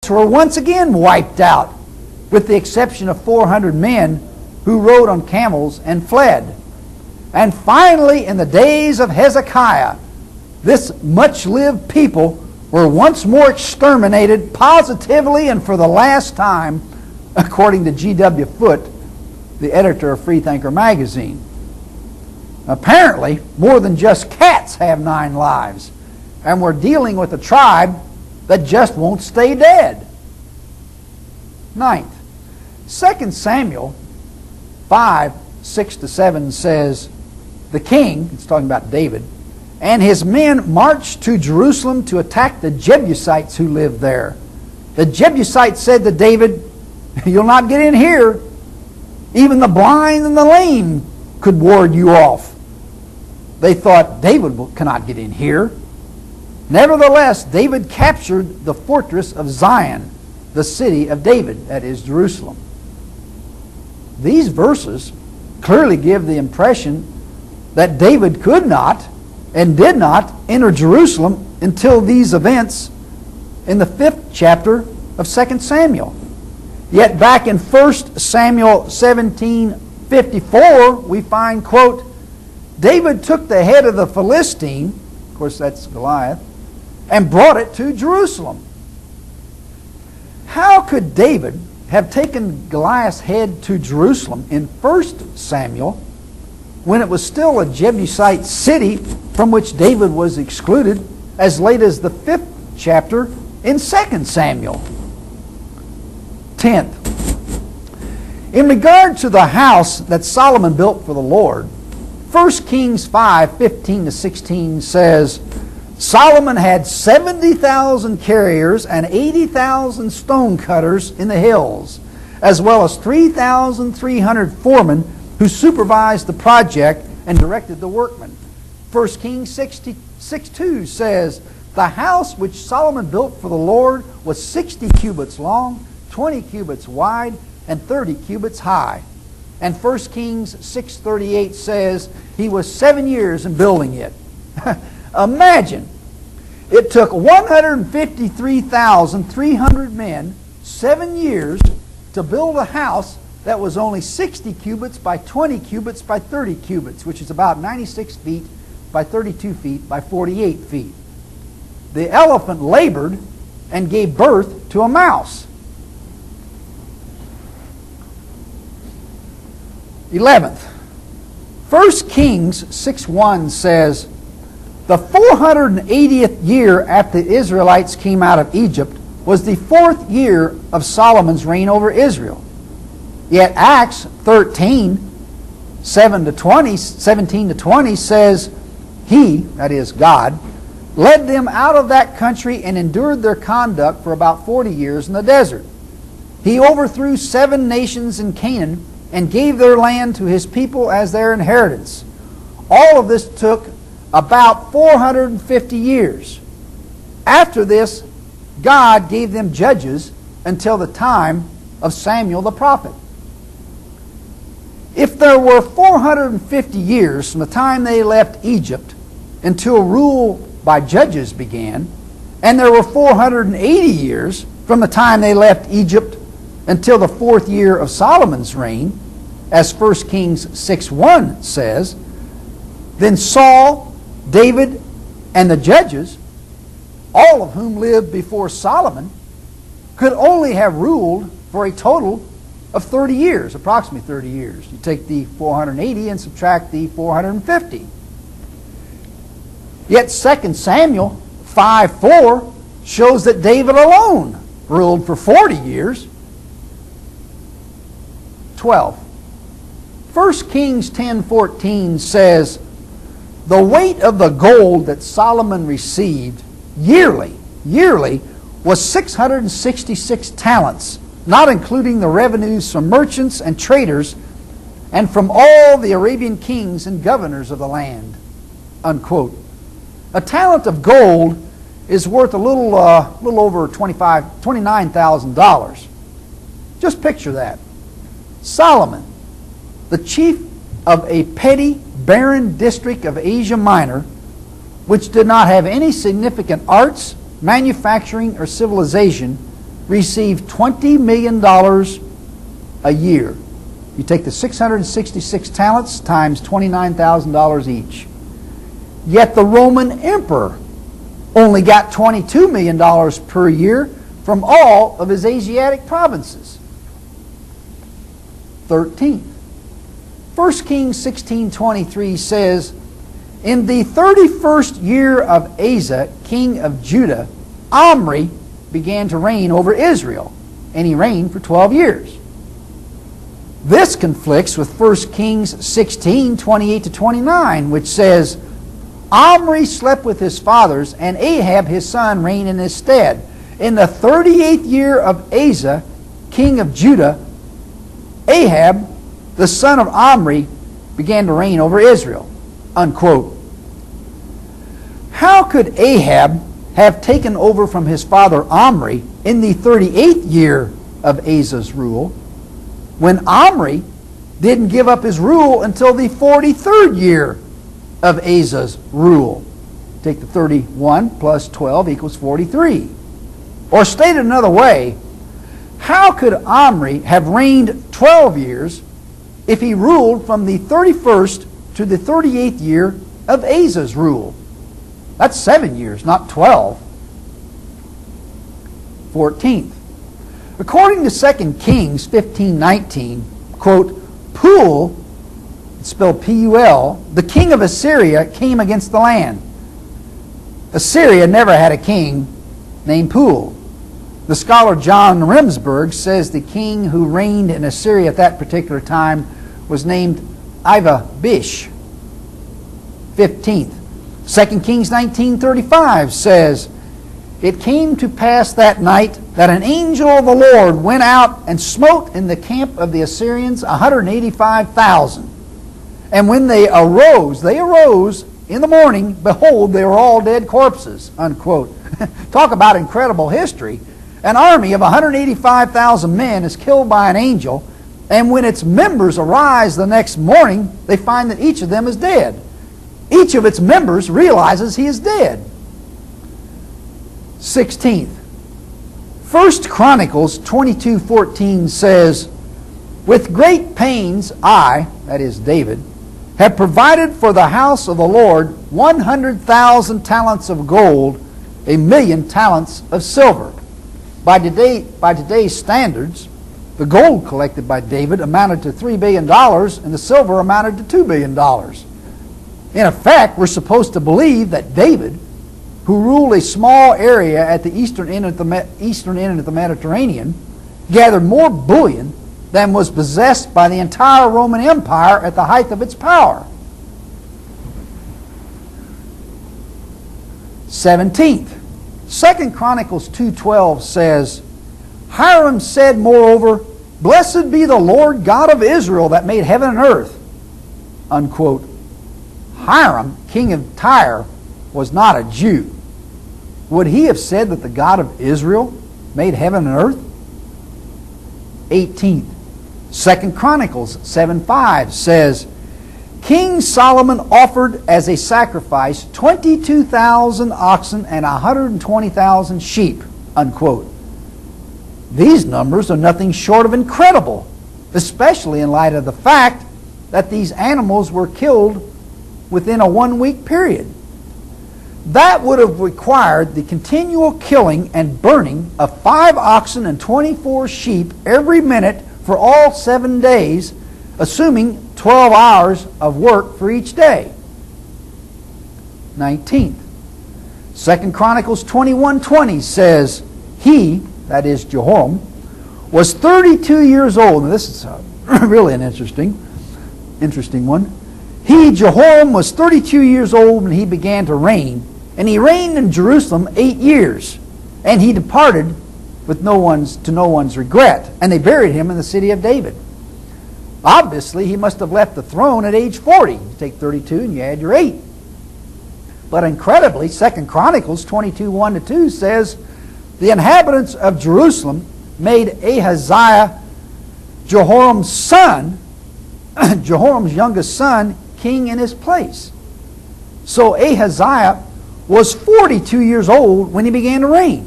were once again wiped out, with the exception of 400 men who rode on camels and fled. And finally, in the days of Hezekiah, this much-lived people were once more exterminated positively and for the last time, according to G.W. Foote, the editor of Freethinker magazine. Apparently, more than just cats have 9 lives, and we're dealing with a tribe that just won't stay dead. Ninth, 2 Samuel 5, 6-7 says, the king, it's talking about David, and his men marched to Jerusalem to attack the Jebusites who lived there. The Jebusites said to David, "You'll not get in here. Even the blind and the lame could ward you off." They thought, David cannot get in here. Nevertheless, David captured the fortress of Zion, the city of David, that is Jerusalem. These verses clearly give the impression that David could not and did not enter Jerusalem until these events in the 5th chapter of 2 Samuel. Yet back in 1 Samuel 17:54, we find, quote, David took the head of the Philistine, of course that's Goliath, and brought it to Jerusalem. How could David have taken Goliath's head to Jerusalem in 1 Samuel when it was still a Jebusite city from which David was excluded as late as the 5th chapter in 2 Samuel? 10th, in regard to the house that Solomon built for the Lord, 1 Kings 5, 15-16 says, Solomon had 70,000 carriers and 80,000 stone cutters in the hills, as well as 3,300 foremen who supervised the project and directed the workmen. 1 Kings 6:2 says, the house which Solomon built for the Lord was 60 cubits long, 20 cubits wide, and 30 cubits high. And 1 Kings 6:38 says, he was 7 years in building it. Imagine, it took 153,300 men 7 years to build a house that was only 60 cubits by 20 cubits by 30 cubits, which is about 96 feet by 32 feet by 48 feet. The elephant labored and gave birth to a mouse. 11th, 1 Kings 6:1 says, the 480th year after the Israelites came out of Egypt was the 4th year of Solomon's reign over Israel. Yet Acts 13, 17-20 says, he, that is God, led them out of that country and endured their conduct for about 40 years in the desert. He overthrew 7 nations in Canaan and gave their land to his people as their inheritance. All of this took about 450 years. After this, God gave them judges until the time of Samuel the prophet. If there were 450 years from the time they left Egypt until rule by judges began, and there were 480 years from the time they left Egypt until the 4th year of Solomon's reign, as 1 Kings 6:1 says, then Saul, David, and the judges, all of whom lived before Solomon, could only have ruled for a total of 30 years, approximately 30 years. You take the 480 and subtract the 450. Yet 2 Samuel 5:4 shows that David alone ruled for 40 years. 12. 1 Kings 10:14 says, the weight of the gold that Solomon received yearly was 666 talents, not including the revenues from merchants and traders and from all the Arabian kings and governors of the land. Unquote. A talent of gold is worth a little over $29,000. Just picture that. Solomon, the chief of a petty, barren district of Asia Minor, which did not have any significant arts, manufacturing, or civilization, received $20 million a year. You take the 666 talents times $29,000 each. Yet the Roman emperor only got $22 million per year from all of his Asiatic provinces. 13th. 1 Kings 16:23 says, in the 31st year of Asa, king of Judah, Omri began to reign over Israel, and he reigned for 12 years. This conflicts with 1 Kings 16:28-29, which says, Omri slept with his fathers, and Ahab his son reigned in his stead. In the 38th year of Asa, king of Judah, Ahab, the son of Omri, began to reign over Israel. Unquote. How could Ahab have taken over from his father Omri in the 38th year of Asa's rule, when Omri didn't give up his rule until the 43rd year of Asa's rule? Take the 31 plus 12 equals 43. Or stated another way, how could Omri have reigned 12 years if he ruled from the 31st to the 38th year of Asa's rule? That's 7 years, not 12. 14th. According to 2 Kings 15:19, quote, Pul, it's spelled P-U-L, the king of Assyria came against the land. Assyria never had a king named Pul. The scholar John Remsburg says the king who reigned in Assyria at that particular time was named Iva-Bish. 15th. 2 Kings 19:35 says, it came to pass that night that an angel of the Lord went out and smote in the camp of the Assyrians 185,000. And when they arose in the morning, behold, they were all dead corpses. Unquote. Talk about incredible history. An army of 185,000 men is killed by an angel, and when its members arise the next morning, they find that each of them is dead. Each of its members realizes he is dead. 16th. 1 Chronicles 22:14 says, with great pains I, that is David, have provided for the house of the Lord 100,000 talents of gold, 1,000,000 talents of silver. By today's standards, the gold collected by David amounted to $3 billion and the silver amounted to $2 billion. In effect, we're supposed to believe that David, who ruled a small area at the eastern end of the Mediterranean, gathered more bullion than was possessed by the entire Roman Empire at the height of its power. 17th. 2 Chronicles 2:12 says, Hiram said, moreover, blessed be the Lord God of Israel that made heaven and earth. Unquote. Hiram, king of Tyre, was not a Jew. Would he have said that the God of Israel made heaven and earth? 18th. 2 Chronicles 7:5 says, King Solomon offered as a sacrifice 22,000 oxen and 120,000 sheep. Unquote. These numbers are nothing short of incredible, especially in light of the fact that these animals were killed within a 1-week period. That would have required the continual killing and burning of 5 oxen and 24 sheep every minute for all 7 days, assuming 12 hours of work for each day. 19th. 2 Chronicles 21:20 says, he, that is Jehoram, was 32 years old. Now this is really an interesting one. He, Jehoram, was 32 years old when he began to reign, and he reigned in Jerusalem 8 years. And he departed with no one's regret, and they buried him in the city of David. Obviously, he must have left the throne at age 40. You take 32 and you add your 8. But incredibly, 2 Chronicles 22:1-2 says, the inhabitants of Jerusalem made Ahaziah, Jehoram's son, Jehoram's youngest son, king in his place. So Ahaziah was 42 years old when he began to reign.